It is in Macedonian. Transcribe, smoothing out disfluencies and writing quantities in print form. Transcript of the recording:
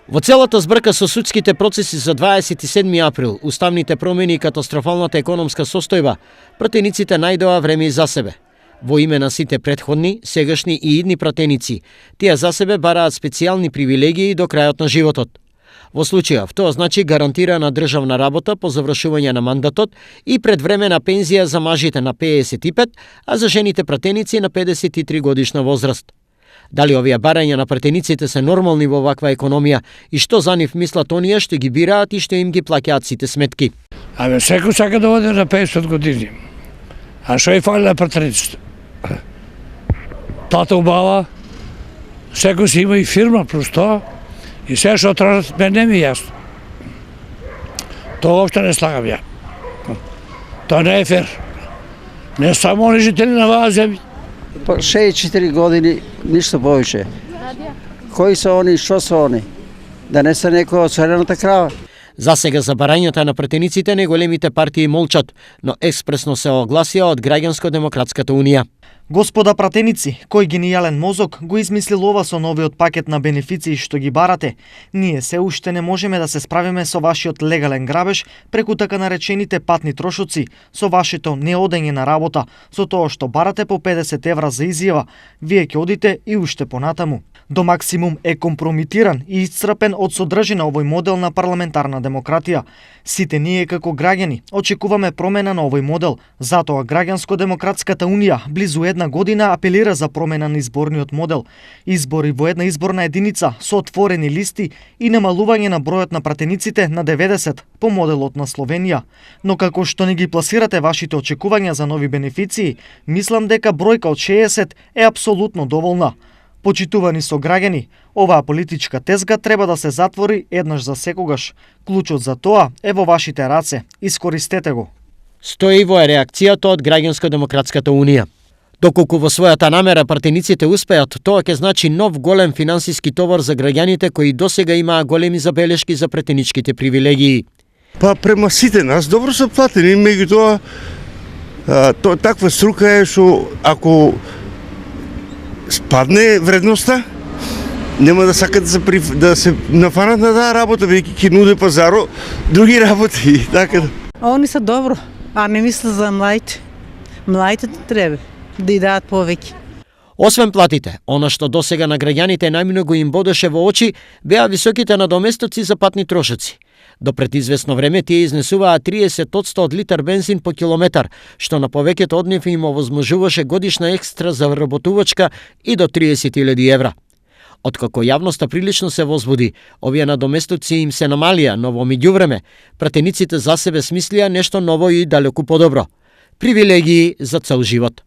Во целата збрка со судските процеси за 27 април, уставните промени и катастрофалната економска состојба, пратениците најдоа време и за себе. Во име на сите претходни, сегашни и идни пратеници, тие за себе бараат специјални привилегии до крајот на животот. Во случајов, тоа значи гарантирана државна работа по завршување на мандатот и предвремена пензија за мажите на 55, а за жените пратеници на 53 годишна возраст. Дали овие барања на пратениците се нормални во ваква економија и што за нив мислат оние што ги бираат и што им ги плаќаат сите сметки? Секој сака да оде на 50 години. А што и фали на пратениците? Тата убава, секој си има и фирма плюс тоа, и се што тражат, не ми е јасно. Тоа воопшто не слагам ја. Тоа не е фер. Не само они жители на оваа земја. 64 години, ништо повише. Кои се они, што се они? Да не се некој од царената крава? За сега за барањата на пратениците неголемите партии молчат, но експресно се огласија од Граѓанско-демократската унија. Господа пратеници, кој генијален мозок го измислил ова со новиот пакет на бенефиции што ги барате? Ние се уште не можеме да се справиме со вашиот легален грабеж преку така наречените патни трошоци, со вашето неодење на работа, со тоа што барате по 50 евра за изјава, вие ќе одите и уште понатаму. До максимум е компрометиран и исцрпен од содржина овој модел на парламентарна демократија. Сите ние како граѓани очекуваме промена на овој модел, затоа Граѓанско-демократската унија близу една година апелира за промена на изборниот модел, избори во една изборна единица со отворени листи и намалување на бројот на пратениците на 90 по моделот на Словенија. Но како што не ги пласирате вашите очекувања за нови бенефиции, мислам дека бројка од 60 е апсолутно доволна. Почитувани сограѓани, оваа политичка тезга треба да се затвори еднаш за секогаш. Клучот за тоа е во вашите раце. Искористете го. Стои во реакцијата од Граѓанско-демократската унија. Доколку во својата намера пратениците успеат, тоа ќе значи нов голем финансиски товар за граѓаните кои досега имаа големи забелешки за пратеничките привилегии. Па према сите нас добро се платени, меѓутоа таква струка е што ако спадне вредноста, нема да сакат да се нафанат на таа работа, веќе ќе нуди пазаро други работи, така да. Они се добро, а не мислат за младите. Младите треба да и дадат повеќе. Освен платите, она што досега на граѓаните најмногу им бодеше во очи беа високите надоместоци за патни трошоци. До пред известно време тие изнесуваа 30% од литар бензин по километар, што на повеќето од нив им овозможуваше годишна екстра за вработувачка и до 30.000 евра. Откако јавноста прилично се возбуди, овие надоместоци им се намалија, но во меѓувреме, пратениците за себе смислија нешто ново и далеку подобро. Привилегии за цел живот.